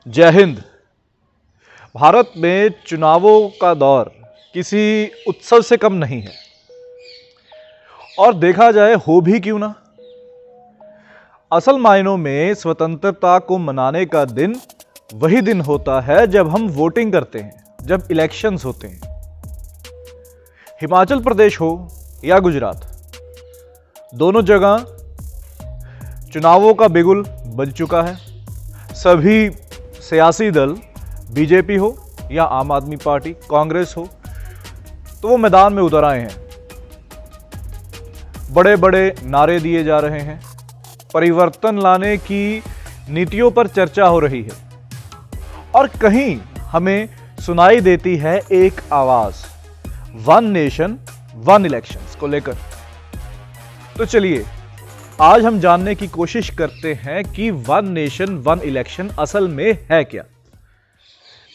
जय हिंद। भारत में चुनावों का दौर किसी उत्सव से कम नहीं है और देखा जाए हो भी क्यों ना। असल मायनों में स्वतंत्रता को मनाने का दिन वही दिन होता है जब हम वोटिंग करते हैं, जब इलेक्शंस होते हैं। हिमाचल प्रदेश हो या गुजरात, दोनों जगह चुनावों का बिगुल बज चुका है। सभी सियासी दल, बीजेपी हो या आम आदमी पार्टी, कांग्रेस हो, तो वो मैदान में उतर आए हैं। बड़े बड़े नारे दिए जा रहे हैं, परिवर्तन लाने की नीतियों पर चर्चा हो रही है और कहीं हमें सुनाई देती है एक आवाज, वन नेशन वन इलेक्शंस को लेकर। तो चलिए आज हम जानने की कोशिश करते हैं कि वन नेशन वन इलेक्शन असल में है क्या।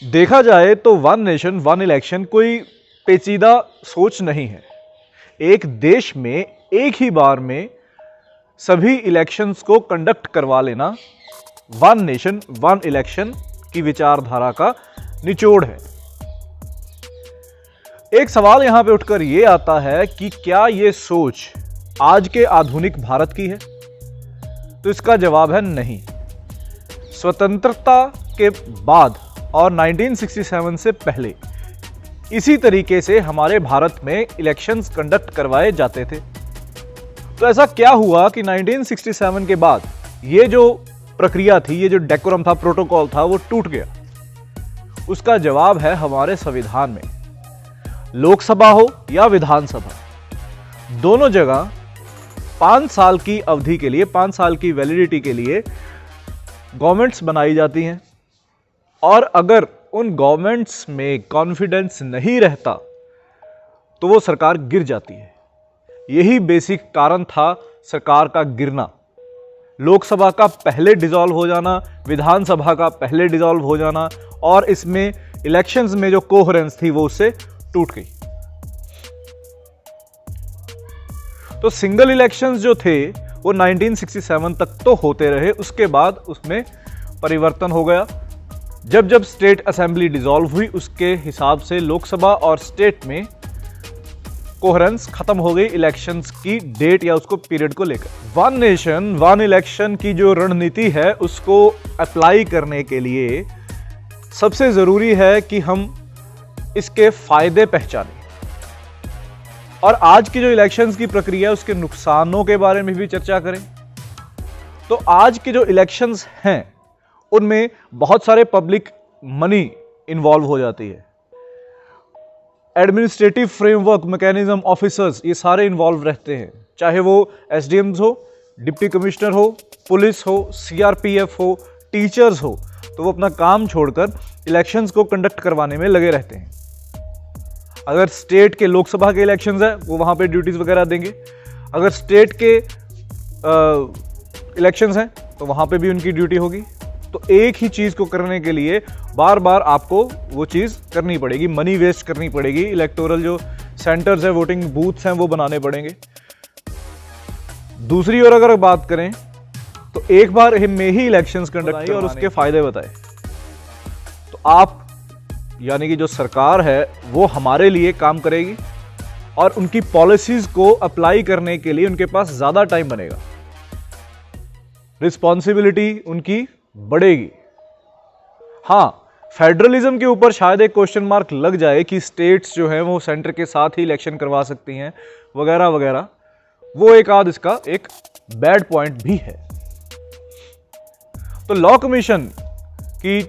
देखा जाए तो वन नेशन वन इलेक्शन कोई पेचीदा सोच नहीं है। एक देश में एक ही बार में सभी इलेक्शंस को कंडक्ट करवा लेना वन नेशन वन इलेक्शन की विचारधारा का निचोड़ है। एक सवाल यहां पे उठकर यह आता है कि क्या यह सोच आज के आधुनिक भारत की है? तो इसका जवाब है नहीं। स्वतंत्रता के बाद और 1967 से पहले इसी तरीके से हमारे भारत में इलेक्शंस कंडक्ट करवाए जाते थे। तो ऐसा क्या हुआ कि 1967 के बाद ये जो प्रक्रिया थी, ये जो डेकोरम था, प्रोटोकॉल था, वो टूट गया? उसका जवाब है हमारे संविधान में। लोकसभा हो या विधानसभा, दोनों जगह 5 साल की अवधि के लिए, 5 साल की वैलिडिटी के लिए गवर्नमेंट्स बनाई जाती हैं और अगर उन गवर्नमेंट्स में कॉन्फिडेंस नहीं रहता तो वो सरकार गिर जाती है। यही बेसिक कारण था सरकार का गिरना। लोकसभा का पहले डिसॉल्व हो जाना, विधानसभा का पहले डिसॉल्व हो जाना और इसमें इलेक्शंस में जो कोहेरेंस थी वो उससे टूट गई। तो सिंगल इलेक्शंस जो थे वो 1967 तक तो होते रहे, उसके बाद उसमें परिवर्तन हो गया। जब जब स्टेट असेंबली डिसॉल्व हुई उसके हिसाब से लोकसभा और स्टेट में कोहेरेंस खत्म हो गई इलेक्शंस की डेट या उसको पीरियड को लेकर। वन नेशन वन इलेक्शन की जो रणनीति है उसको अप्लाई करने के लिए सबसे जरूरी है कि हम इसके फायदे पहचानें और आज की जो इलेक्शंस की प्रक्रिया है उसके नुकसानों के बारे में भी चर्चा करें। तो आज के जो इलेक्शंस हैं उनमें बहुत सारे पब्लिक मनी इन्वॉल्व हो जाती है। एडमिनिस्ट्रेटिव फ्रेमवर्क, मैकेनिज्म, ऑफिसर्स, ये सारे इन्वॉल्व रहते हैं, चाहे वो एसडीएम्स हो, डिप्टी कमिश्नर हो, पुलिस हो, सीआरपीएफ हो, टीचर्स हो, तो वो अपना काम छोड़कर इलेक्शंस को कंडक्ट करवाने में लगे रहते हैं। अगर स्टेट के लोकसभा के इलेक्शंस है वो वहां पे ड्यूटीज वगैरह देंगे। अगर स्टेट के इलेक्शंस हैं तो वहां पे भी उनकी ड्यूटी होगी। तो एक ही चीज को करने के लिए बार बार आपको वो चीज करनी पड़ेगी, मनी वेस्ट करनी पड़ेगी। इलेक्टोरल जो सेंटर्स है, वोटिंग बूथ्स हैं, वो बनाने पड़ेंगे। दूसरी ओर अगर बात करें तो एक बार में ही इलेक्शंस कंडक्ट और उसके फायदे बताए। तो आप यानी कि जो सरकार है वो हमारे लिए काम करेगी और उनकी पॉलिसीज को अप्लाई करने के लिए उनके पास ज्यादा टाइम बनेगा, रिस्पॉन्सिबिलिटी उनकी बढ़ेगी। हां, फेडरलिज्म के ऊपर शायद एक क्वेश्चन मार्क लग जाए कि स्टेट्स जो हैं वो सेंटर के साथ ही इलेक्शन करवा सकती हैं वगैरह वगैरह, वो एक आध इसका एक बैड पॉइंट भी है। तो लॉ कमीशन की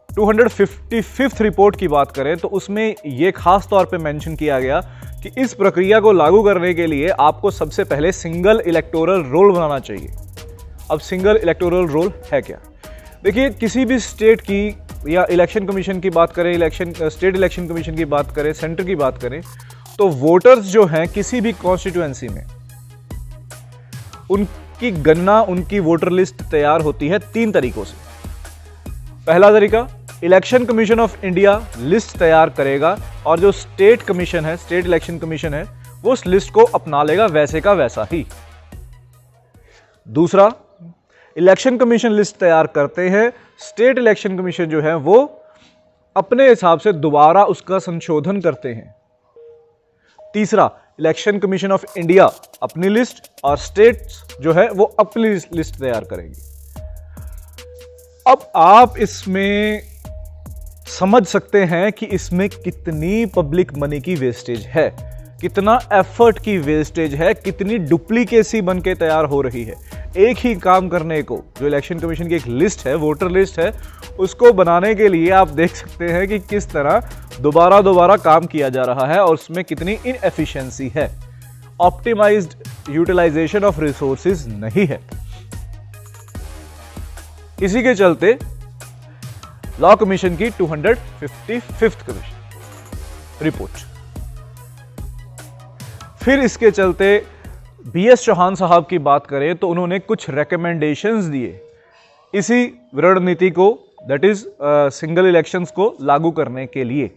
255th रिपोर्ट की बात करें तो उसमें यह खास तौर पे मेंशन किया गया कि इस प्रक्रिया को लागू करने के लिए आपको सबसे पहले सिंगल इलेक्टोरल रोल बनाना चाहिए। अब सिंगल इलेक्टोरल रोल है क्या? देखिए, किसी भी स्टेट की या इलेक्शन कमीशन की बात करें, स्टेट इलेक्शन कमीशन की बात करें, सेंटर की बात करें, तो वोटर्स जो हैं किसी भी कॉन्स्टिट्यूएंसी में, उनकी गणना, उनकी वोटर लिस्ट तैयार होती है 3 तरीकों से। पहला तरीका, election commission of India list तैयार करेगा और जो स्टेट कमीशन है, स्टेट इलेक्शन कमीशन है, वो उस लिस्ट को अपना लेगा वैसे का वैसा ही। दूसरा, इलेक्शन कमीशन लिस्ट तैयार करते हैं, स्टेट इलेक्शन कमीशन जो है वो अपने हिसाब से दोबारा उसका संशोधन करते हैं। तीसरा, इलेक्शन कमीशन ऑफ इंडिया अपनी लिस्ट और स्टेट्स जो है वो अपनी लिस्ट तैयार करेंगी। अब आप इसमें समझ सकते हैं कि इसमें कितनी पब्लिक मनी की वेस्टेज है, कितना एफर्ट की वेस्टेज है, कितनी डुप्लीकेसी बन के तैयार हो रही है। एक ही काम करने को, जो इलेक्शन कमीशन की एक लिस्ट है, वोटर लिस्ट है, उसको बनाने के लिए आप देख सकते हैं कि किस तरह दोबारा काम किया जा रहा है और उसमें कितनी इनएफिशिएंसी है। ऑप्टिमाइज्ड यूटिलाइजेशन ऑफ रिसोर्सेज नहीं है। इसी के चलते लॉ कमीशन की 255th कमीशन रिपोर्ट। फिर इसके चलते BS चौहान साहब की बात करें तो उन्होंने कुछ रिकमेंडेशंस दिए इसी रणनीति को, दैट इज सिंगल इलेक्शंस को लागू करने के लिए।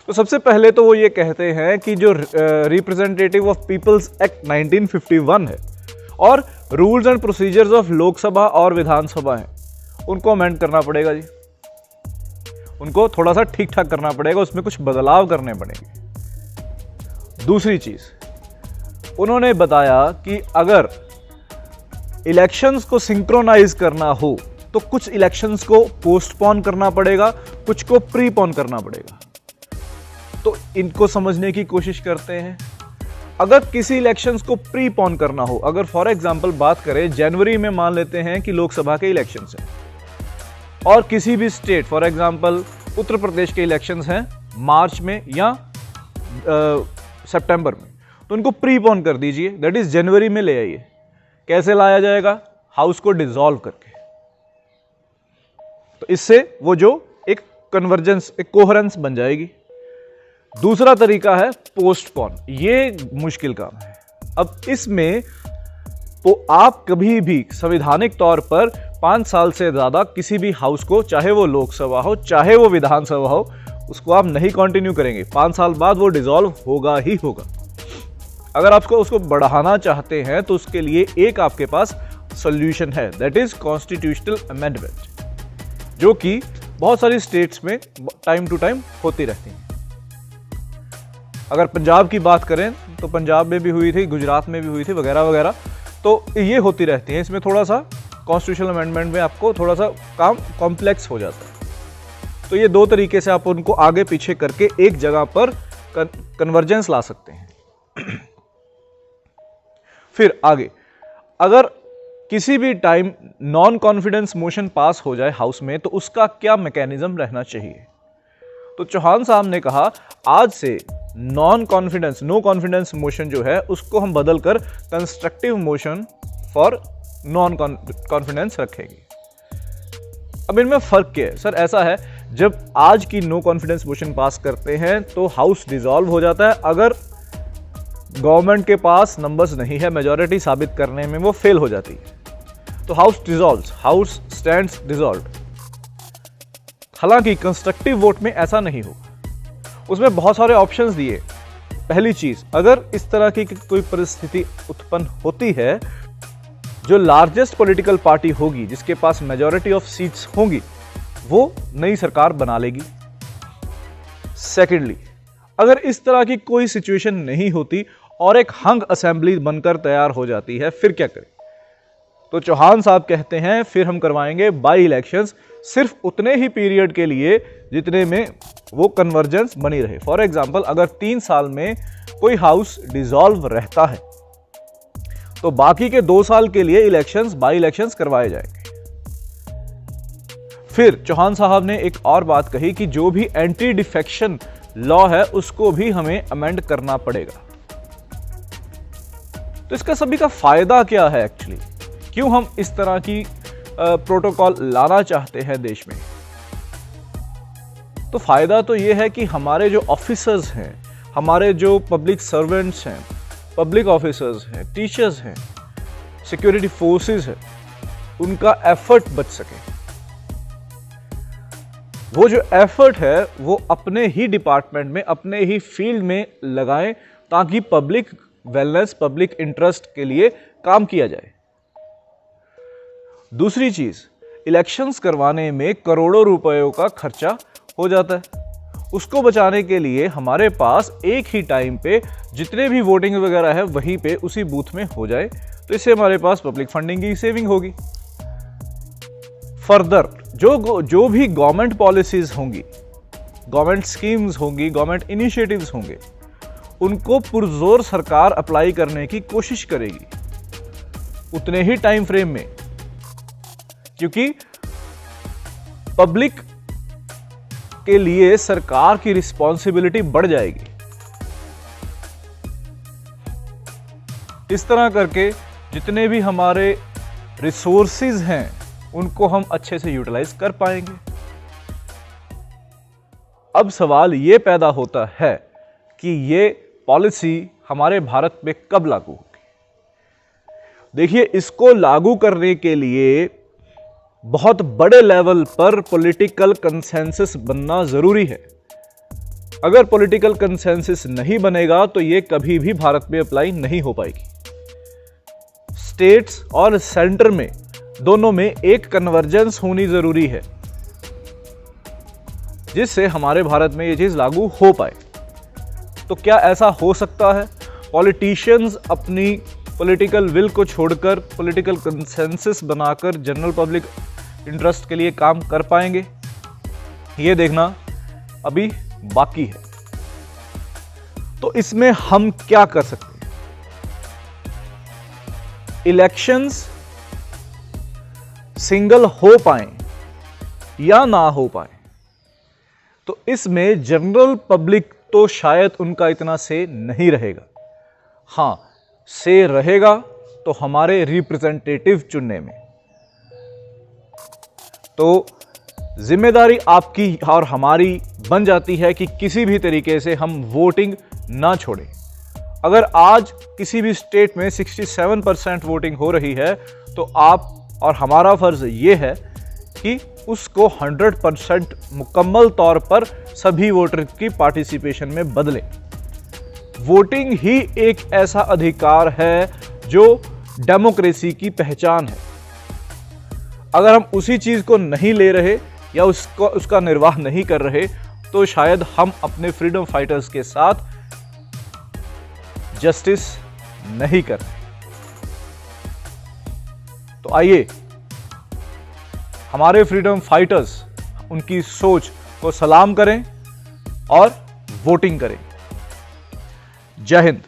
तो सबसे पहले तो वो ये कहते हैं कि जो रिप्रेजेंटेटिव ऑफ पीपल्स एक्ट 1951 है और rules and procedures of Lok Sabha और विधानसभा है, उनको अमेंड करना पड़ेगा जी, उनको थोड़ा सा ठीक ठाक करना पड़ेगा, उसमें कुछ बदलाव करने पड़ेंगे। दूसरी चीज उन्होंने बताया कि अगर इलेक्शंस को सिंक्रोनाइज करना हो तो कुछ इलेक्शंस को पोस्टपोन करना पड़ेगा, कुछ को प्रीपोन करना पड़ेगा। तो इनको समझने की कोशिश करते हैं। अगर किसी इलेक्शंस को प्रीपोन करना हो, अगर फॉर एग्जांपल बात करें जनवरी में, मान लेते हैं कि लोकसभा के इलेक्शंस हैं और किसी भी state, for example Uttar Pradesh के इलेक्शंस हैं मार्च में या सितंबर में, तो उनको प्रीपोन कर दीजिए, दैट इज जनवरी में ले आइए। कैसे लाया जाएगा? हाउस को डिसॉल्व करके। तो इससे वो जो एक कन्वर्जेंस, एक कोहेरेंस बन जाएगी। दूसरा तरीका है पोस्टपोन। ये मुश्किल काम है। अब इसमें तो आप कभी भी संवैधानिक तौर पर 5 साल से ज्यादा किसी भी हाउस को, चाहे वो लोकसभा हो चाहे वो विधानसभा हो, उसको आप नहीं कंटिन्यू करेंगे। 5 साल बाद वो डिसॉल्व होगा ही होगा। अगर आपको उसको बढ़ाना चाहते हैं तो उसके लिए एक आपके पास सॉल्यूशन है, दैट इज कॉन्स्टिट्यूशनल अमेंडमेंट, जो कि बहुत सारी स्टेट्स में टाइम टू टाइम होती रहती है। अगर पंजाब की बात करें तो पंजाब में भी हुई थी, गुजरात में भी हुई थी, वगैरह वगैरह, तो ये होती रहती है। इसमें थोड़ा सा कॉन्स्टिट्यूशनल अमेंडमेंट में आपको थोड़ा सा काम कॉम्प्लेक्स हो जाता है। तो ये दो तरीके से आप उनको आगे पीछे करके एक जगह पर कन्वर्जेंस ला सकते हैं। फिर आगे, अगर किसी भी time non confidence motion pass हो जाए हाउस में तो उसका क्या मैकेनिज्म रहना चाहिए? तो चौहान साहब ने कहा आज से non confidence, no confidence motion जो है उसको हम बदलकर constructive motion for non confidence रखेंगे। अब इनमें फर्क क्या है? सर ऐसा है, जब आज की नो कॉन्फिडेंस मोशन पास करते हैं तो हाउस डिसॉल्व हो जाता है। अगर गवर्नमेंट के पास नंबर्स नहीं है, मेजॉरिटी साबित करने में वो फेल हो जाती है, तो house dissolves, house stands dissolved. हालांकि कंस्ट्रक्टिव वोट में ऐसा नहीं होगा, उसमें बहुत सारे ऑप्शंस दिए। पहली चीज, अगर इस तरह की कोई परिस्थिति उत्पन्न होती है, जो लार्जेस्ट पॉलिटिकल पार्टी होगी, जिसके पास मेजॉरिटी ऑफ सीट्स होंगी, वो नई सरकार बना लेगी। सेकेंडली, अगर इस तरह की कोई सिचुएशन नहीं होती और एक हंग असेंबली बनकर तैयार हो जाती है, फिर क्या करें? तो चौहान साहब कहते हैं फिर हम करवाएंगे बाई इलेक्शंस, सिर्फ उतने ही पीरियड के लिए जितने में वो कन्वर्जेंस बनी रहे। फॉर एग्जांपल, अगर 3 साल में कोई हाउस डिसॉल्व रहता है तो बाकी के 2 साल के लिए इलेक्शंस, बाई इलेक्शंस करवाए जाएंगे। फिर चौहान साहब ने एक और बात कही कि जो भी एंटी डिफेक्शन लॉ है उसको भी हमें अमेंड करना पड़ेगा। तो इसका सभी का फायदा क्या है एक्चुअली? क्यों हम इस तरह की प्रोटोकॉल लाना चाहते हैं देश में? तो फायदा तो यह है कि हमारे जो ऑफिसर्स हैं, हमारे जो पब्लिक सर्वेंट्स हैं, पब्लिक ऑफिसर्स हैं, टीचर्स हैं, सिक्योरिटी फोर्सेस हैं, उनका एफर्ट बच सके। वो जो एफर्ट है वो अपने ही डिपार्टमेंट में, अपने ही फील्ड में लगाएं, ताकि पब्लिक वेलनेस, पब्लिक इंटरेस्ट के लिए काम किया जाए। दूसरी चीज, इलेक्शंस करवाने में करोड़ों रुपयों का खर्चा हो जाता है। उसको बचाने के लिए हमारे पास एक ही टाइम पे जितने भी वोटिंग वगैरह है वहीं पे उसी बूथ में हो जाए, तो इससे हमारे पास पब्लिक फंडिंग की सेविंग होगी। फर्दर जो भी गवर्नमेंट पॉलिसीज होंगी, गवर्नमेंट स्कीम्स होंगी, गवर्नमेंट इनिशिएटिव्स होंगे, उनको पुरजोर सरकार अप्लाई करने की कोशिश करेगी उतने ही टाइम फ्रेम में, क्योंकि पब्लिक के लिए सरकार की रिस्पॉन्सिबिलिटी बढ़ जाएगी। इस तरह करके जितने भी हमारे रिसोर्सेज हैं उनको हम अच्छे से यूटिलाइज कर पाएंगे। अब सवाल यह पैदा होता है कि ये पॉलिसी हमारे भारत में कब लागू होगी। देखिए, इसको लागू करने के लिए बहुत बड़े लेवल पर पॉलिटिकल कंसेंसस बनना जरूरी है। अगर पॉलिटिकल कंसेंसस नहीं बनेगा तो ये कभी भी भारत में अप्लाई नहीं हो पाएगी। स्टेट्स और सेंटर में दोनों में एक कन्वर्जेंस होनी जरूरी है, जिससे हमारे भारत में ये चीज लागू हो पाए। तो क्या ऐसा हो सकता है? पॉलिटिशियंस अपनी पॉलिटिकल विल को छोड़कर पॉलिटिकल कंसेंसस बनाकर जनरल पब्लिक इंटरेस्ट के लिए काम कर पाएंगे? ये देखना अभी बाकी है। तो इसमें हम क्या कर सकते हैं? इलेक्शंस सिंगल हो पाए या ना हो पाए, तो इसमें जनरल पब्लिक तो शायद उनका इतना से नहीं रहेगा। हां, से रहेगा तो हमारे रिप्रेजेंटेटिव चुनने में। तो जिम्मेदारी आपकी और हमारी बन जाती है कि किसी भी तरीके से हम वोटिंग ना छोड़ें। अगर आज किसी भी स्टेट में 67% वोटिंग हो रही है, तो आप और हमारा फर्ज ये है कि उसको 100% मुकम्मल तौर पर सभी वोटर की पार्टिसिपेशन में बदलें। वोटिंग ही एक ऐसा अधिकार है जो डेमोक्रेसी की पहचान है। अगर हम उसी चीज को नहीं ले रहे या उसका निर्वाह नहीं कर रहे, तो शायद हम अपने फ्रीडम फाइटर्स के साथ जस्टिस नहीं कर रहे। तो आइए हमारे फ्रीडम फाइटर्स उनकी सोच को सलाम करें और वोटिंग करें। जय हिंद।